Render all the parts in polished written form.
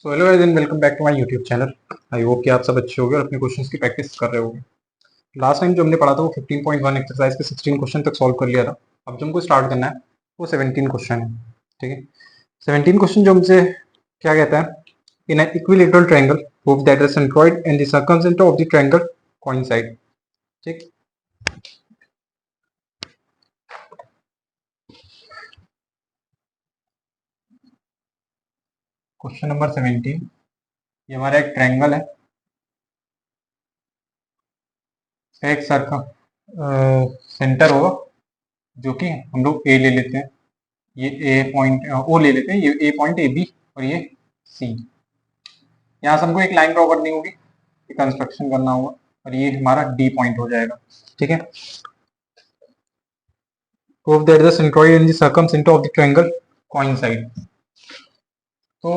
So hello guys and welcome back to my YouTube channel. I hope कि आप सब अच्छे होंगे और अपने क्वेश्चंस की प्रैक्टिस कर रहे होंगे। लास्ट टाइम जो हमने पढ़ा था वो 15.1 एक्सरसाइज के 16 क्वेश्चन तक सॉल्व कर लिया था। अब जो हमको स्टार्ट करना है वो 17 क्वेश्चन है। ठीक है, 17 क्वेश्चन जो हमसे क्या कहता है, in an equilateral triangle prove that the centroid and the circumcentre of the triangle coincide. ठीक, क्वेश्चन नंबर 17, ये हमारा एक ट्रायंगल है, एक सर्कम सेंटर होगा जो कि हम लोग ए ले लेते हैं, ये ए पॉइंट ओ ले लेते हैं, ये ए पॉइंट ए बी और ये सी। यहाँ से हमको एक लाइन ड्रॉ करनी होगी, कंस्ट्रक्शन करना होगा और ये हमारा डी पॉइंट हो जाएगा। ठीक है, prove that the centroid and the circumcentre of the triangle coincide. तो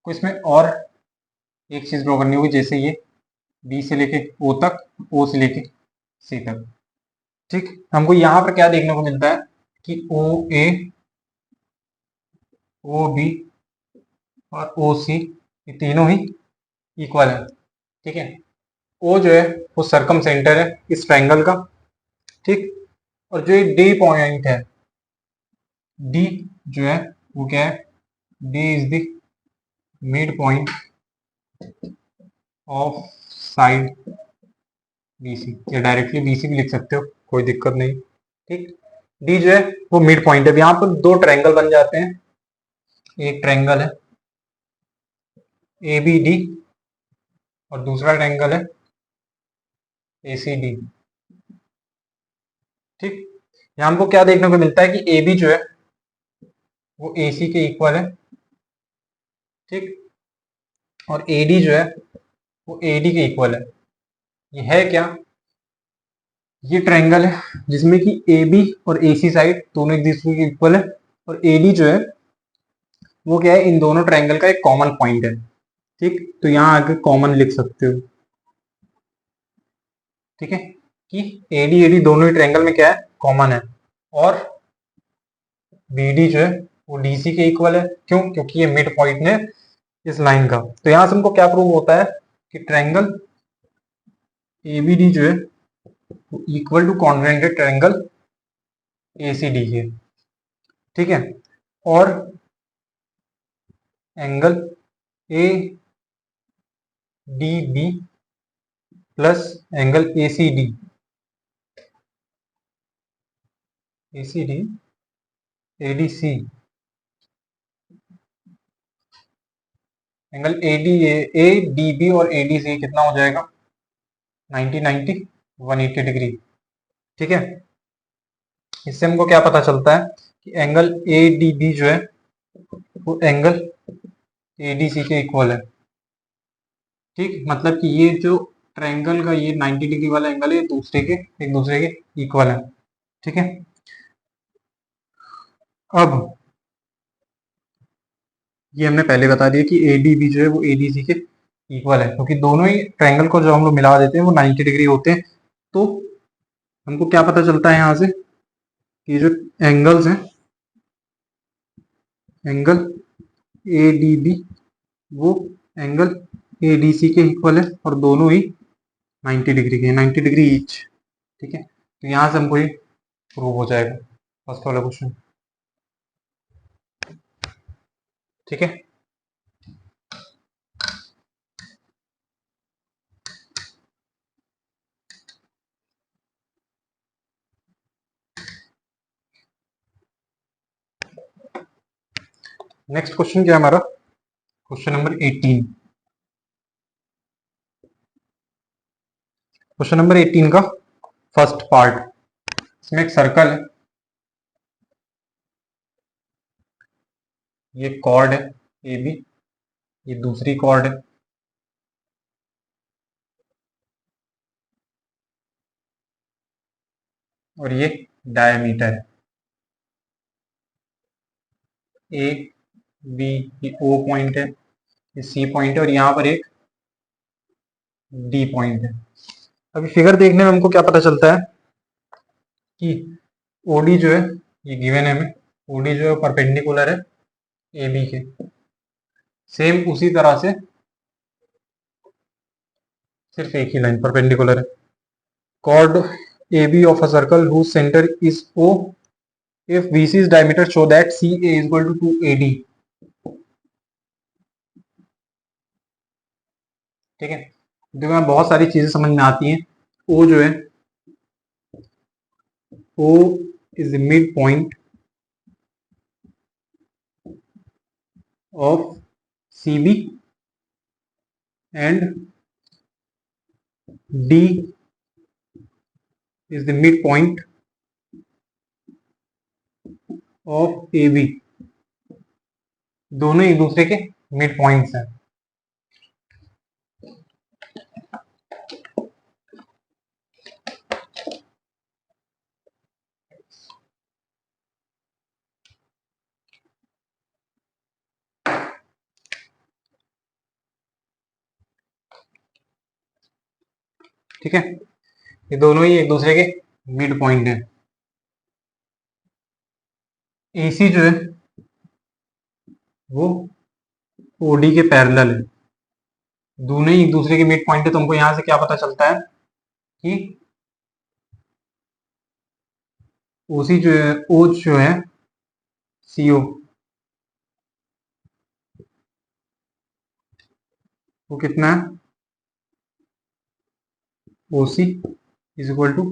इसमें और एक चीज ड्रॉ करनी होगी, जैसे ये बी से लेके ओ तक, ओ से लेके सी तक। ठीक, हमको यहाँ पर क्या देखने को मिलता है कि ओ ए, ओ बी और ओ सी ये तीनों ही इक्वल है। ठीक है, ओ जो है वो सर्कम सेंटर है इस ट्रायंगल का। ठीक, और जो ये डी पॉइंट है, डी जो है वो क्या है, D is the mid point of side BC, या डायरेक्टली बीसी भी लिख सकते हो, कोई दिक्कत नहीं। ठीक, डी जो है वो मिड पॉइंट है। यहाँ पर दो ट्रायंगल बन जाते हैं, एक ट्रायंगल है ए बी डी और दूसरा ट्रायंगल है ए सी डी। ठीक, यहाँ हमको क्या देखने को मिलता है कि ए बी जो है वो ए सी के इक्वल है। ठीक, और ए डी जो है वो ए डी के इक्वल है। ये है क्या, ये ट्रायंगल है जिसमें कि ए बी और ए सी साइड दोनों एक दूसरे के इक्वल है, और ए डी जो है वो क्या है, इन दोनों ट्रायंगल का एक कॉमन पॉइंट है। ठीक, तो यहाँ आगे कॉमन लिख सकते हो। ठीक है, कि ए डी दोनों ही ट्रायंगल में क्या है, कॉमन है। और बी डी जो है वो डी सी के इक्वल है। क्यों, क्योंकि ये मिड पॉइंट है इस लाइन का। तो यहां से हमको क्या प्रूव होता है कि ट्रायंगल ए बी डी जो है equal to congruent triangle A C D के। ठीक है, और angle A D B plus angle A C D, A C D A D C, angle A D B और ए डी सी कितना हो जाएगा, 90 90 180 डिग्री। ठीक है, इससे हमको क्या पता चलता है कि एंगल ए डी बी जो है वो एंगल ए डी सी के इक्वल है। ठीक, मतलब कि ये जो ट्रायंगल का ये 90 डिग्री वाला एंगल है, एक दूसरे के इक्वल है। ठीक है, अब ये हमने पहले बता दिया कि ए डी बी जो है वो ए डी सी के इक्वल है, क्योंकि दोनों ही ट्रायंगल को जो हम लोग मिला देते हैं वो 90 डिग्री होते हैं। तो हमको क्या पता चलता है यहाँ से कि जो एंगल्स हैं, एंगल ए डी बी वो एंगल ए डी सी के इक्वल है और दोनों ही 90 डिग्री के, 90 डिग्री ईच। ठीक है, तो यहाँ से हमको ये प्रूव हो जाएगा फर्स्ट वाला क्वेश्चन। ठीक है, नेक्स्ट क्वेश्चन क्या है हमारा, क्वेश्चन नंबर 18। क्वेश्चन नंबर 18 का फर्स्ट पार्ट, इसमें एक सर्कल है, ये कॉर्ड है ए बी, ये दूसरी कॉर्ड है, और ये डायमीटर है ए बी, ये ओ पॉइंट है, ये सी पॉइंट है और यहाँ पर एक डी पॉइंट है। अभी फिगर देखने में हमको क्या पता चलता है कि ओडी जो है ये गिवन है हमें, ओडी जो है परपेंडिकुलर है ए बी के। सेम उसी तरह से सिर्फ एक ही लाइन परपेंडिकुलर है। Chord AB of a circle whose center is O if BC is diameter show that CA is equal to 2AD। ठीक है, देखो यहाँ बहुत सारी चीजें समझ में आती हैं। O जो है, O is the midpoint of CB and D is the midpoint of AB। दोनों एक दूसरे के मिड पॉइंट्स हैं। ठीक है, ये दोनों ही एक दूसरे के मिड पॉइंट है। AC जो है वो OD के पैरेलल है, दोनों ही एक दूसरे के मिड पॉइंट है। तो हमको यहां से क्या पता चलता है कि OC जो है, O जो है CO वो कितना है, OC is equal to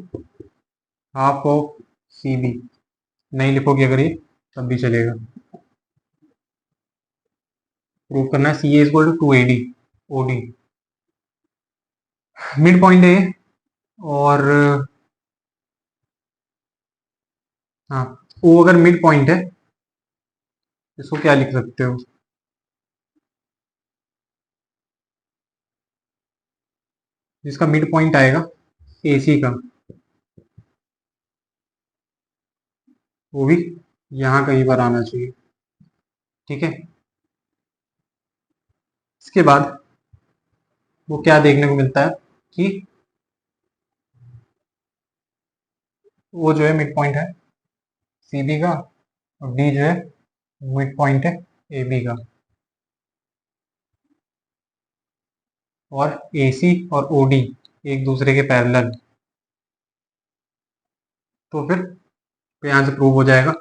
half of CB। नहीं लिखोगे अगर ये तब भी चलेगा। प्रूव करना है CA is equal to 2AD OD mid point है ये। और हाँ, O अगर मिड पॉइंट है इसको क्या लिख सकते हो, जिसका मिड पॉइंट आएगा AC का, वो भी यहाँ कहीं पर आना चाहिए। ठीक है, इसके बाद वो क्या देखने को मिलता है कि वो जो है मिड पॉइंट है CB का, और D जो है मिड पॉइंट है AB का, और AC और OD एक दूसरे के पैरेलल। तो फिर यहाँ से प्रूव हो जाएगा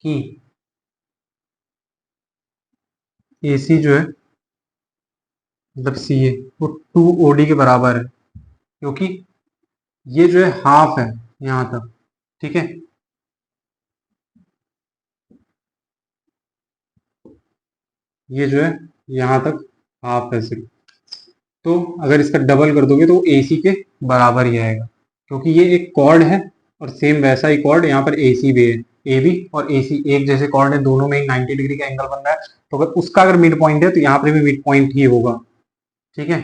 कि AC जो है मतलब CA वो 2OD के बराबर है, क्योंकि ये जो है हाफ है यहाँ तक। ठीक है, ये जो है यहाँ तक हाफ है सिर्फ। तो अगर इसका डबल कर दोगे तो AC के बराबर ही आएगा, क्योंकि ये एक कॉर्ड है और सेम वैसा ही कॉर्ड यहाँ पर AC भी है। AB और AC एक जैसे कॉर्ड है, दोनों में 90 डिग्री का एंगल बन रहा है। तो अगर उसका अगर मिड पॉइंट है तो यहाँ पर भी मिड पॉइंट ही होगा। ठीक है,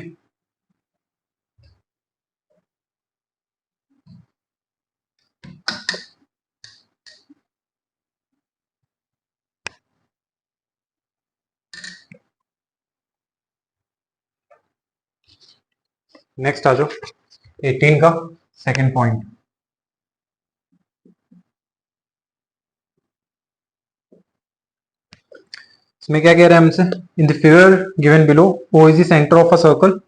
नेक्स्ट आ जाओ 18 का सेकेंड पॉइंट। इसमें क्या कह रहा है हमसे, इन the figure given below O is the centre of a circle.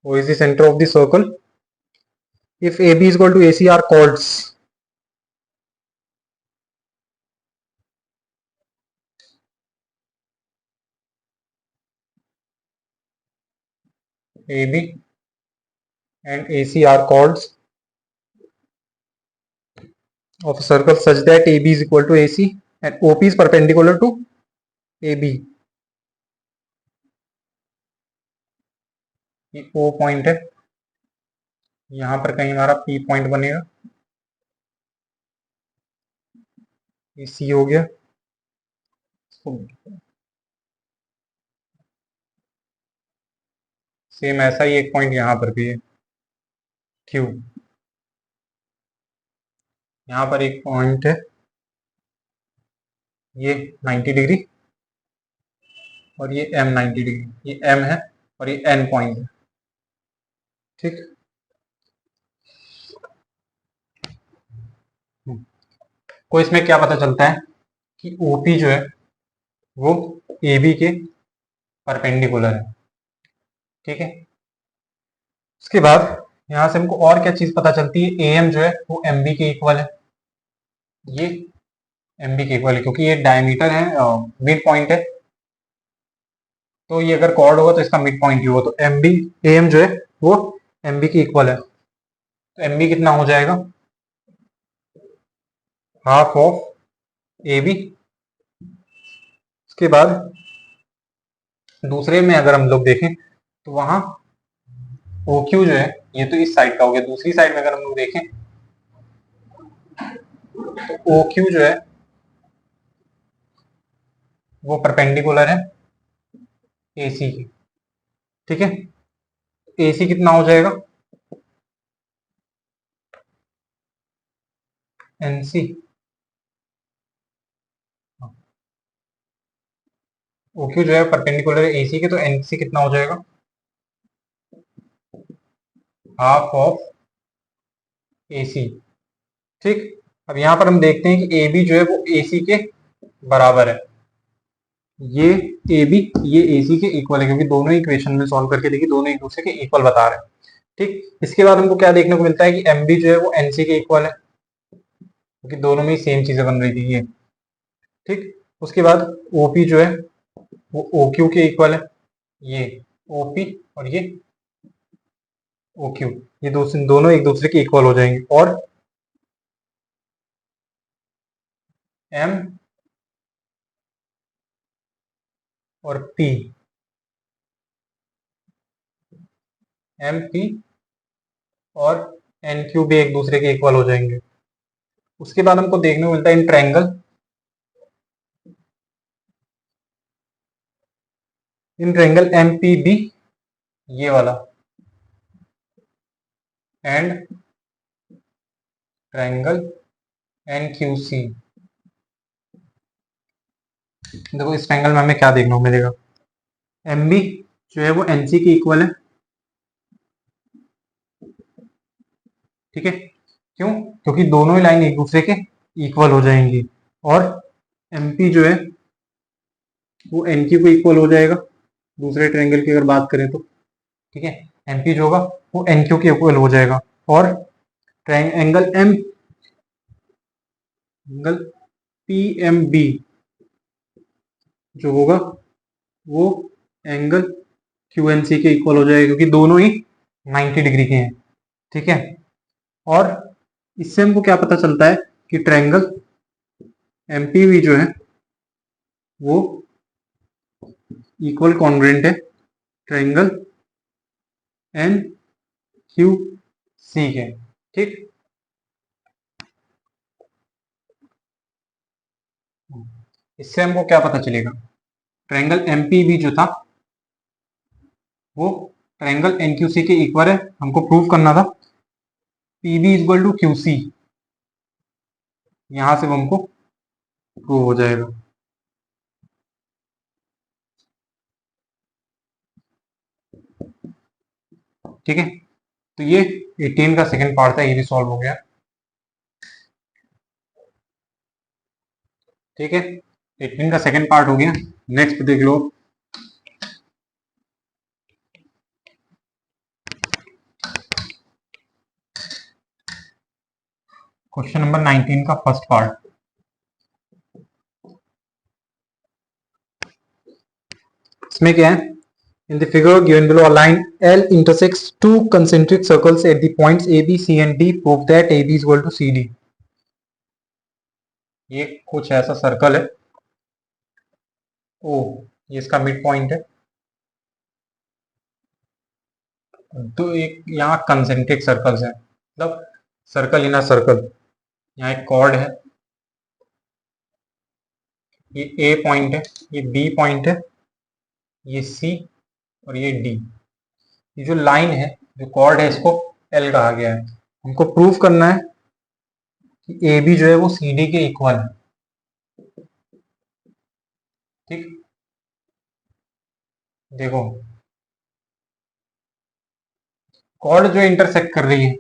O is the center of the circle if AB is equal to AC are chords। AB and AC are chords of a circle such that AB is equal to AC and OP is perpendicular to AB। ये O point है, यहां पर कहीं हमारा P point बनेगा, ये C हो गया। सेम ऐसा ही एक पॉइंट यहां पर भी है Q। यहां पर एक पॉइंट है ये 90 डिग्री और ये M 90 डिग्री, ये M है और ये N पॉइंट है। ठीक, को इसमें क्या पता चलता है कि ओपी जो है वो ए बी के परपेंडिकुलर है। ठीक है, उसके बाद यहां से हमको और क्या चीज पता चलती है, ए एम जो है वो एम बी के इक्वल है। ये एम बी के इक्वल है क्योंकि ये डायमीटर है, मिड पॉइंट है, तो ये अगर कॉर्ड होगा तो इसका मिड पॉइंट ही होगा, तो एम बी ए एम जो है वो एम बी के इक्वल है। तो एम बी कितना हो जाएगा, हाफ ऑफ ए बी। उसके बाद दूसरे में अगर हम लोग देखें तो वहां ओ क्यू जो है ये तो इस साइड का हो गया, दूसरी साइड में अगर हम लोग देखें तो ओ क्यू जो है वो परपेंडिकुलर है ए सी की। ठीक है, ए सी कितना हो जाएगा, एन सी। ओ क्यू जो है परपेंडिकुलर है ए सी के, तो एन सी कितना हो जाएगा, हाफ ऑफ ए सी। ठीक, अब यहां पर हम देखते हैं कि ए बी जो है वो ए सी के बराबर है। ये ए बी ये ए सी के इक्वल है क्योंकि दोनों इक्वेशन में सॉल्व करके देखिए दोनों एक दूसरे के इक्वल बता रहे हैं। ठीक, इसके बाद हमको क्या देखने को मिलता है कि एम बी जो है वो एन सी के इक्वल है क्योंकि दोनों में ही सेम चीजें बन रही थी ये। ठीक, उसके बाद ओपी जो है वो ओ क्यू के इक्वल है, ये ओपी और ये ओ क्यू, ये दोनों एक दूसरे के इक्वल हो जाएंगे। और एम और पी, एम पी और एन क्यू भी एक दूसरे के इक्वल हो जाएंगे। उसके बाद हमको देखने को मिलता है in triangle, in triangle M P B ये वाला and triangle N Q C. देखो इस ट्रायंगल में हमें क्या देखने को मिलेगा, एम बी जो है वो एन सी के इक्वल है। ठीक है, क्यों, क्योंकि दोनों ही लाइन एक दूसरे के इक्वल हो जाएंगी। और एम पी जो है वो एन क्यू को इक्वल हो जाएगा दूसरे ट्रायंगल की अगर बात करें तो। ठीक है, एम पी जो होगा वो एन क्यू के इक्वल हो जाएगा। और angle angle P M B जो होगा वो एंगल क्यू एन सी के इक्वल हो जाएगा क्योंकि दोनों ही 90 डिग्री के हैं। ठीक है, और इससे हमको क्या पता चलता है कि ट्रायंगल एम पी बी जो है वो इक्वल कॉन्ग्रुएंट है ट्रायंगल एन क्यू सी के। ठीक, इससे हमको क्या पता चलेगा, ट्रायंगल एम पी बी जो था वो ट्रायंगल एन क्यू सी के इक्वल है, हमको प्रूव करना था P B equal to Q C, यहां से वो हमको प्रूव हो जाएगा। ठीक है, तो ये 18 का सेकंड पार्ट था, ये भी सॉल्व हो गया। ठीक है, 18 का सेकंड पार्ट हो गया। नेक्स्ट देख लो, क्वेश्चन नंबर 19 का फर्स्ट पार्ट। इसमें क्या है, in the figure given below, a line L intersects two concentric circles at the points A, B, C and D. Prove that AB is equal to CD. ये कुछ ऐसा circle है ओ, ये इसका मिड पॉइंट है। तो एक यहाँ कंसेंट्रिक सर्कल्स है, मतलब सर्कल इन अ सर्कल। यहाँ एक कॉर्ड है, ये ए पॉइंट है, ये बी पॉइंट है, ये सी और ये डी। ये जो लाइन है, जो कॉर्ड है, इसको एल कहा गया है। हमको प्रूव करना है कि ए बी जो है वो सी डी के इक्वल है। ठीक, देखो कॉर्ड जो इंटरसेक्ट कर रही है,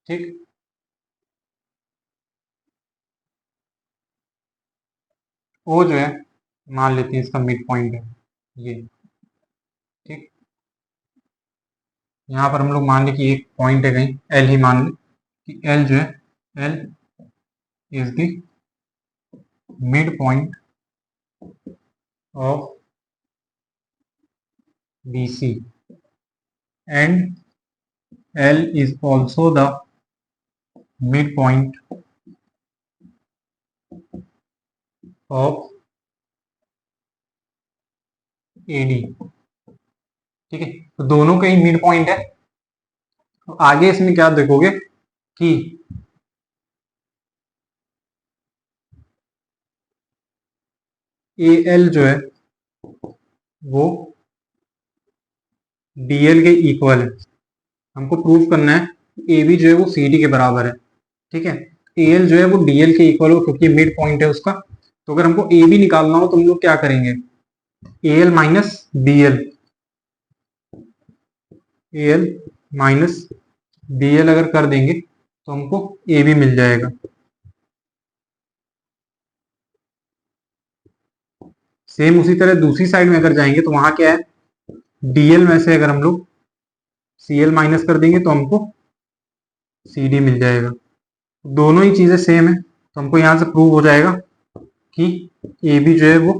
ठीक, ओ जो है मान लेते हैं इसका मिड पॉइंट है ये, ठीक। यहाँ पर हम लोग मान लें कि एक पॉइंट है कहीं एल ही मान लें कि एल जो है L is the mid point of BC and L is also the midpoint of AD, ठीक है। तो दोनों का ही मिड पॉइंट है। तो आगे इसमें क्या देखोगे कि AL जो है वो DL के इक्वल है। हमको प्रूव करना है AB जो है वो CD के बराबर है, ठीक है। AL जो है वो DL के इक्वल हो क्योंकि मिड पॉइंट है उसका। तो अगर हमको AB निकालना हो तो हम लोग क्या करेंगे, AL minus BL, AL minus BL अगर कर देंगे तो हमको AB मिल जाएगा। सेम उसी तरह दूसरी साइड में अगर जाएंगे तो वहां क्या है, DL में से अगर हम लोग CL माइनस कर देंगे तो हमको CD मिल जाएगा। दोनों ही चीजें सेम है तो हमको यहां से प्रूव हो जाएगा कि AB जो है वो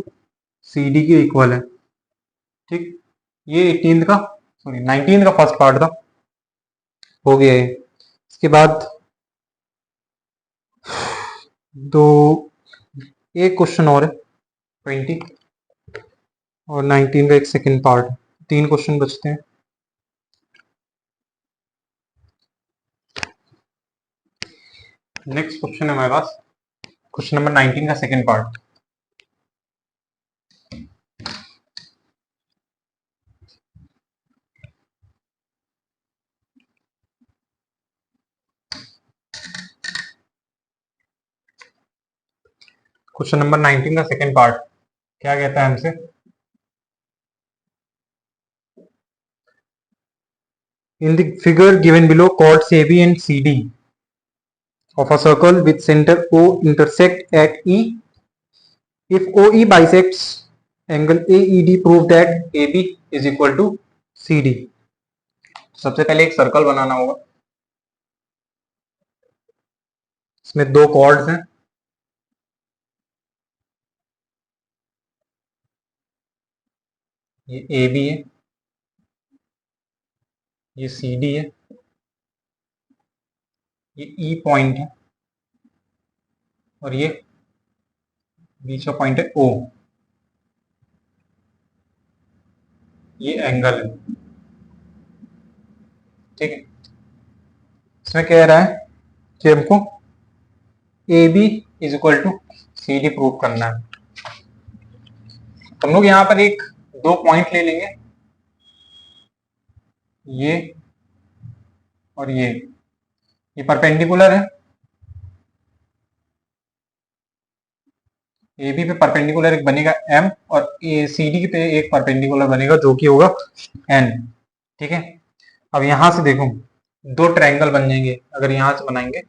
CD के इक्वल है, ठीक। ये 19 का फर्स्ट पार्ट था, हो गया है। इसके बाद दो एक क्वेश्चन और है 20 और 19 का एक सेकेंड पार्ट, 3 क्वेश्चन बचते हैं। नेक्स्ट क्वेश्चन है हमारे पास क्वेश्चन नंबर 19 का सेकेंड पार्ट। क्वेश्चन नंबर 19 का सेकेंड पार्ट क्या कहता है हमसे, in the figure given below chords AB and CD of a circle with center O intersect at E. If OE bisects angle AED, prove that AB is equal to CD। सबसे पहले एक circle बनाना होगा, इसमें दो chords हैं, ये AB है, ये CD है, ये E पॉइंट है और ये बीच का पॉइंट है O। ये एंगल है, ठीक है। इसमें कह रहा है कि हमको AB is equal to CD prove करना है। हम लोग यहाँ पर एक दो पॉइंट ले लेंगे, ये और ये परपेंडिकुलर है, AB पे परपेंडिकुलर एक बनेगा M और CD पे एक परपेंडिकुलर बनेगा जो कि होगा N, ठीक है। अब यहां से देखो दो ट्रायंगल बन जाएंगे अगर यहां से बनाएंगे,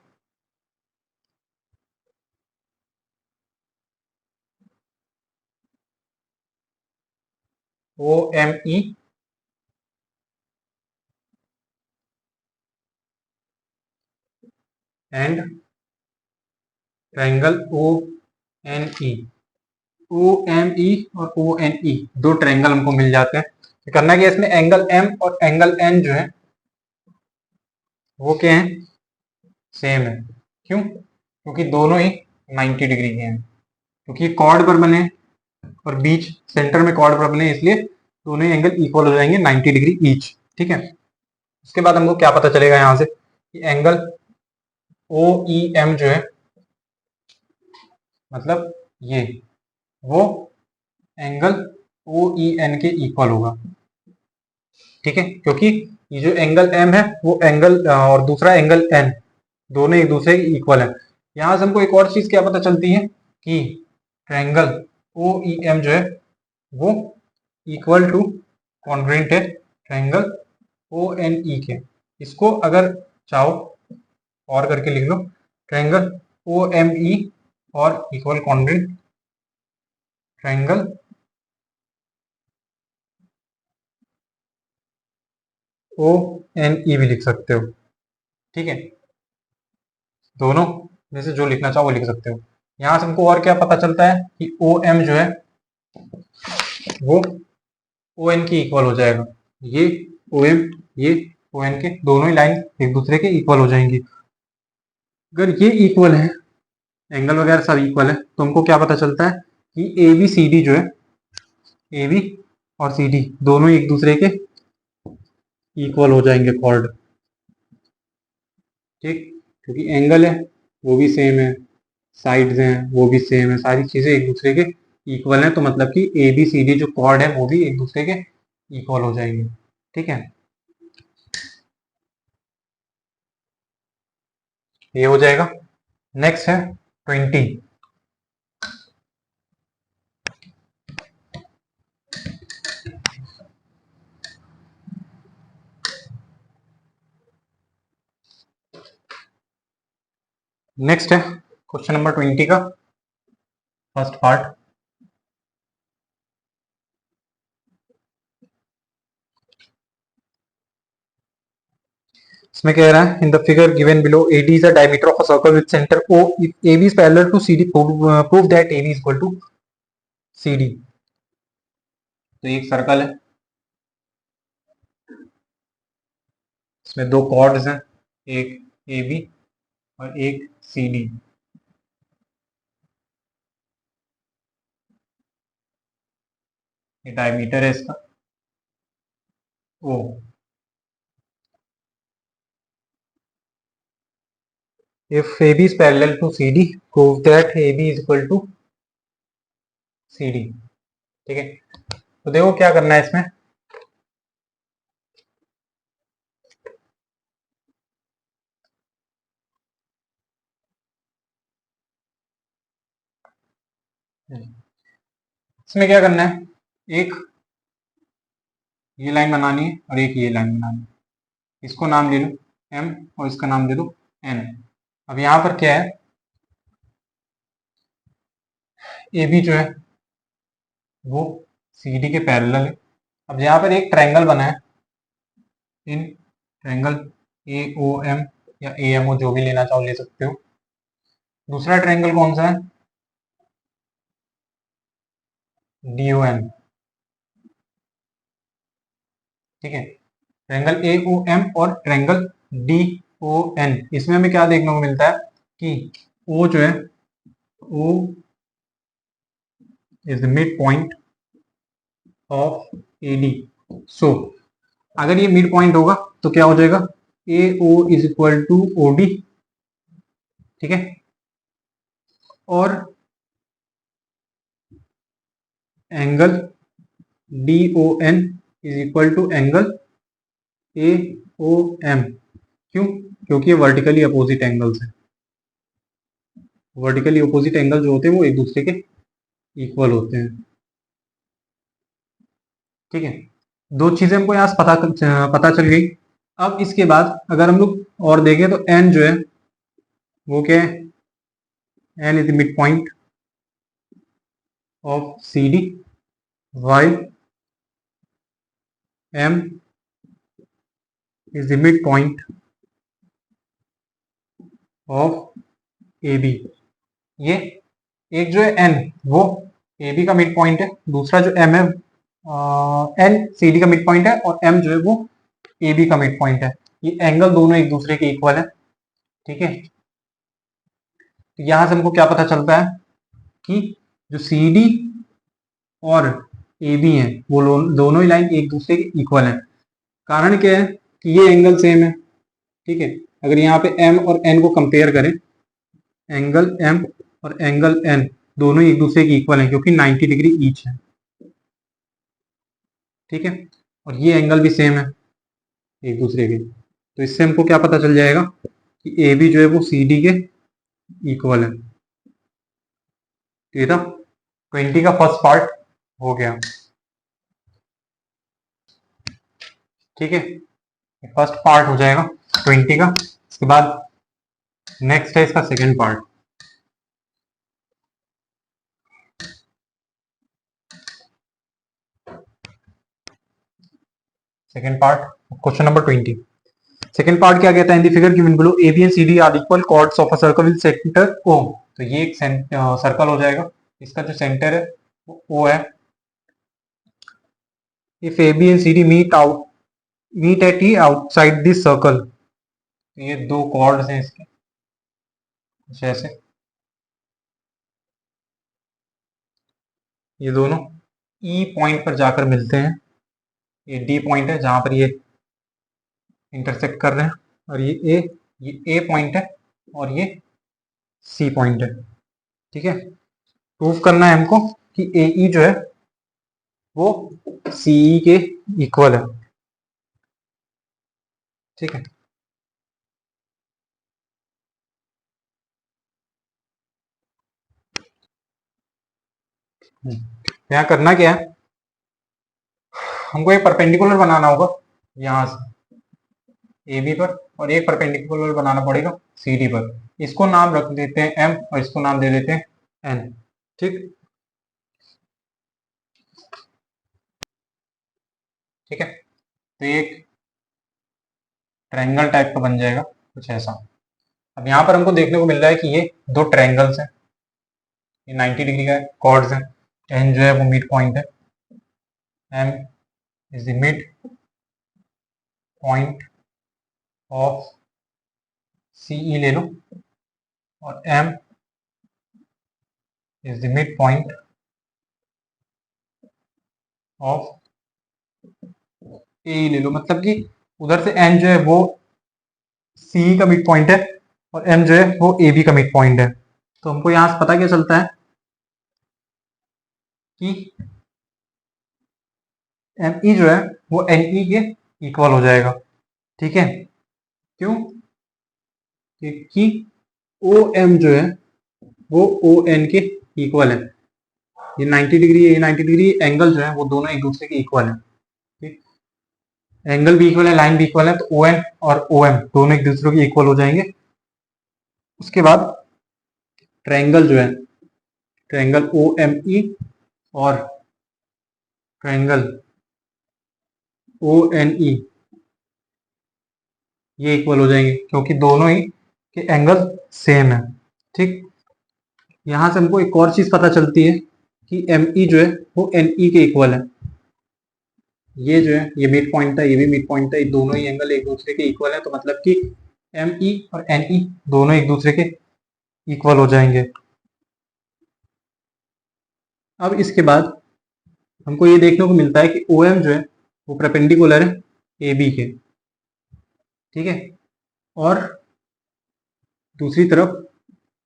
OME and triangle ONE। OME और ONE दो ट्रायंगल हमको मिल जाते हैं। तो करना क्या, इसमें एंगल M और एंगल N जो है वो क्या है, सेम है। क्यों, क्योंकि दोनों ही 90 डिग्री के हैं, क्योंकि कॉर्ड पर बने और बीच सेंटर में कॉर्ड पर बने, इसलिए दोनों ही एंगल इक्वल हो जाएंगे 90 डिग्री ईच, ठीक है। उसके बाद हमको क्या पता चलेगा यहां से कि एंगल OEM जो है मतलब ये वो एंगल OEN के इक्वल होगा, ठीक है। क्योंकि ये जो एंगल M है वो एंगल और दूसरा एंगल N दोनों एक दूसरे के इक्वल है। यहां से हमको एक और चीज क्या पता चलती है कि ट्रायंगल OEM जो है वो इक्वल टू कॉन्ग्रुएंट है ट्रायंगल ONE के। इसको अगर चाहो और करके लिख लो, ट्रायंगल OME और equal congruent triangle O N E भी लिख सकते हो, ठीक है, दोनों में से जो लिखना चाहो वो लिख सकते हो। यहां से हमको और क्या पता चलता है कि ओ एम जो है वो ओ एन के इक्वल हो जाएगा। ये ओ एम, ये ओ एन के दोनों ही लाइन एक दूसरे के इक्वल हो जाएंगी। अगर ये इक्वल है, एंगल वगैरह सब इक्वल है, तो हमको क्या पता चलता है कि ए बी सी डी जो है, ए बी और सी डी दोनों एक दूसरे के इक्वल हो जाएंगे कॉर्ड, ठीक, क्योंकि एंगल है वो भी सेम है, साइड्स हैं वो भी सेम है, सारी चीजें एक दूसरे के इक्वल हैं, तो मतलब कि ए बी सी डी जो कॉर्ड है वो भी एक दूसरे के इक्वल हो जाएंगे, ठीक है, ये हो जाएगा। नेक्स्ट है 20। नेक्स्ट है क्वेश्चन नंबर 20 का फर्स्ट पार्ट। इसमें कह रहा है in the figure given below AD is a diameter of a circle with centre O if AB is parallel to CD prove that AB is equal to CD। तो एक circle है, इसमें दो chords हैं, एक AB और एक CD। ये डायमीटर है इसका O। if AB is parallel to CD prove that AB is equal to CD, ठीक है। तो देखो क्या करना है इसमें, इसमें क्या करना है, एक ये लाइन बनानी है और एक ये लाइन बनानी है, इसको नाम ले लो M और इसका नाम दे दो N। अब यहां पर क्या है, AB जो है वो CD के पैरेलल है। अब यहाँ पर एक ट्रायंगल बना है, इन ट्रायंगल AOM या AMO जो भी लेना चाहो ले सकते हो। दूसरा ट्रायंगल कौन सा है, DOM, ठीक है, ट्रायंगल AOM और ट्रायंगल DON। इसमें हमें क्या देखने को मिलता है कि O जो है O is the mid point of AD। सो अगर ये मिड पॉइंट होगा तो क्या हो जाएगा, AO is equal to OD, ठीक है, और angle DON is equal to angle AOM। क्यों, क्योंकि ये वर्टिकली अपोजिट एंगल्स हैं, वर्टिकली अपोजिट एंगल जो होते हैं वो एक दूसरे के इक्वल होते हैं, ठीक है। दो चीजें हमको यहाँ से पता चल गई। अब इसके बाद अगर हम लोग और देखें तो N जो है वो क्या है, N is the mid point of CD while M is the midpoint of AB। ये एक जो है N वो AB का मिड पॉइंट है, दूसरा जो M है N CD का मिड पॉइंट है और M जो है वो AB का मिड पॉइंट है। ये एंगल दोनों एक दूसरे के इक्वल है, ठीक है। तो यहां से हमको क्या पता चलता है कि जो CD और AB है वो दोनों ही लाइन एक दूसरे के इक्वल है। कारण क्या है कि ये एंगल सेम है, ठीक है। अगर यहाँ पे M और N को कंपेयर करें, एंगल M और एंगल N दोनों ही एक दूसरे के इक्वल हैं क्योंकि 90 डिग्री ईच है, ठीक है, और ये एंगल भी सेम है एक दूसरे के। तो इससे हमको क्या पता चल जाएगा कि AB जो है वो CD के इक्वल है। तो ये था 20 का फर्स्ट पार्ट हो गया, ठीक है, फर्स्ट पार्ट हो जाएगा 20 का। इसके बाद नेक्स्ट है इसका second part. Second part, question number 20। Second part क्या कहता है, in the figure given below A B and C D are equal chords of a circle with centre O. तो ये एक सर्कल हो जाएगा, इसका जो सेंटर है वो ओ है। If A B and C D meet at E outside this circle, तो ये दो कॉर्ड्स हैं इसके, जैसे ये दोनों ई पॉइंट पर जाकर मिलते हैं। ये डी पॉइंट है जहां पर ये इंटरसेक्ट कर रहे हैं, और ये ए पॉइंट है और ये सी पॉइंट है। ठीक है, प्रूफ करना है हमको कि ए ई जो है वो सी ई के इक्वल है। ठीक है, यहाँ करना क्या है, हमको एक परपेंडिकुलर बनाना होगा यहाँ से ए बी पर, और एक परपेंडिकुलर बनाना पड़ेगा सी डी पर। इसको नाम रख देते हैं एम और इसको नाम दे देते हैं एन। ठीक, ठीक है, तो ये एक ट्रायंगल टाइप का बन जाएगा कुछ ऐसा। अब यहाँ पर हमको देखने को मिल रहा है कि ये दो ट्रायंगल्स हैं, ये 90 डिग्री का कॉर्ड्स हैं। एन जो है वो मिड पॉइंट है, M is the mid point of C E ले लो, और M is the mid point of A ले लो। मतलब कि उधर से एन जो है वो सी का मिड पॉइंट है और एम जो है वो ए बी का मिड पॉइंट है। तो हमको यहां से पता क्या चलता है कि एम ई जो है वो एन ई के इक्वल हो जाएगा। ठीक है, क्यों, क्योंकि ओ एम जो है वो ओ एन के इक्वल है। ये 90 डिग्री, ये 90 डिग्री एंगल जो है वो दोनों एक दूसरे के इक्वल है। ठीक, एंगल भी इक्वल है, लाइन भी इक्वल है, तो ओ एन और ओ एम दोनों एक दूसरे के इक्वल हो जाएंगे। उसके बाद ट्रायंगल जो है, ट्रायंगल ओ एम ई और ट्रायंगल ओ एन ई ये इक्वल हो जाएंगे क्योंकि दोनों ही के एंगल सेम है। ठीक, यहां से हमको एक और चीज पता चलती है कि एम ई जो है वो एन ई के इक्वल है। ये जो है ये मिड पॉइंट है, ये भी मिड पॉइंट है, ये दोनों ही एंगल एक दूसरे के इक्वल है, तो मतलब कि एम ई और एन ई दोनों एक दूसरे के इक्वल हो जाएंगे। अब इसके बाद हमको ये देखने को मिलता है कि ओ एम जो है वो परपेंडिकुलर है ए बी के। ठीक है, और दूसरी तरफ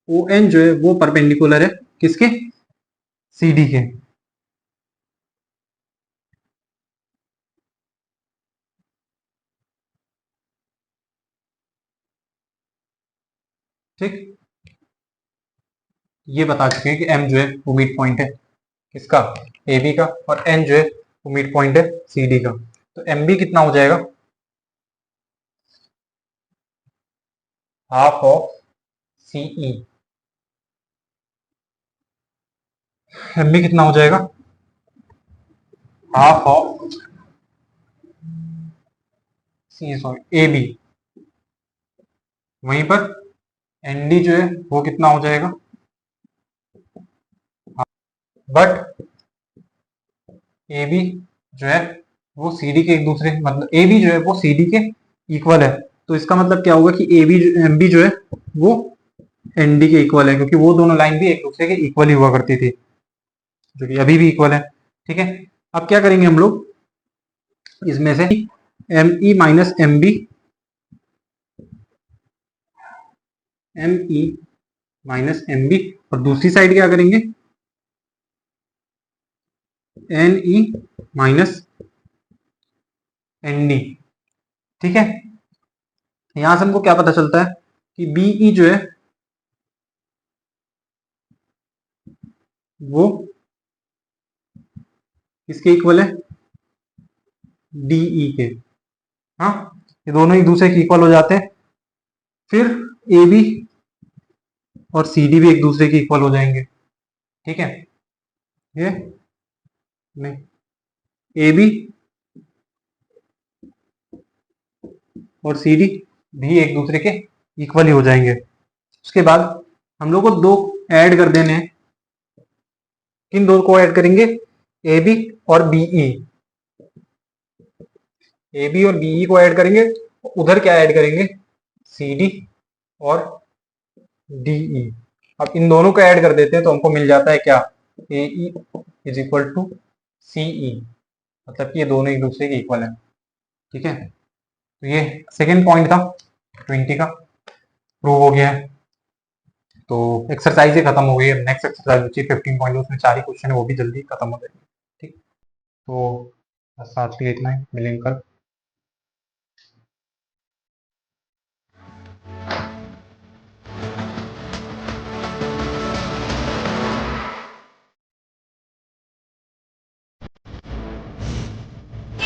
ओ एन जो है वो परपेंडिकुलर है किसके, सी डी के। ठीक, ये बता चुके हैं कि एम जो है वो मिड पॉइंट है किसका, ए बी का, और एन जो है वो मिड पॉइंट है सी डी का। तो एम बी कितना हो जाएगा, half of C E. M B कितना हो जाएगा, half of C, sorry A B. वहीं पर एन डी जो है वो कितना हो जाएगा, बट ए बी जो है वो सी डी के एक दूसरे, मतलब ए बी जो है वो सी डी के इक्वल है। तो इसका मतलब क्या होगा कि ए बी एम बी जो है वो एन डी के इक्वल है, क्योंकि वो दोनों लाइन भी एक दूसरे के इक्वल ही हुआ करती थी, जो कि अभी भी इक्वल है। ठीक है, अब क्या करेंगे हम लोग, इसमें से M E minus M B, M E minus M B, और दूसरी साइड क्या करेंगे, N E minus N D. ठीक है, यहां से हमको क्या पता चलता है कि बी ई जो है वो किसके इक्वल है, डी ई के। हाँ, ये दोनों एक दूसरे के इक्वल हो जाते हैं। फिर ए बी और सी डी भी एक दूसरे के इक्वल हो जाएंगे। ठीक है, ये नहीं, ए बी और सी डी भी एक दूसरे के इक्वल ही हो जाएंगे। उसके बाद हम लोग को दो ऐड कर देने हैं। किन दो को ऐड करेंगे? ए बी और बीई। ए बी और बीई को ऐड करेंगे, उधर क्या ऐड करेंगे? सी डी और डीई। अब इन दोनों को ऐड कर देते हैं तो हमको मिल जाता है क्या? ए ई इज इक्वल टू सी ई, मतलब कि ये दोनों एक दूसरे के इक्वल है। ठीक है, तो ये सेकेंड पॉइंट था 20 का, प्रूव हो गया है। तो एक्सरसाइज ही खत्म हो गई है। नेक्स्ट एक्सरसाइज बची 15 पॉइंट, उसमें 4 ही क्वेश्चन है, वो भी जल्दी खत्म हो जाएंगे। ठीक, तो बस आज के लिए इतना ही, मिलेंगे कल।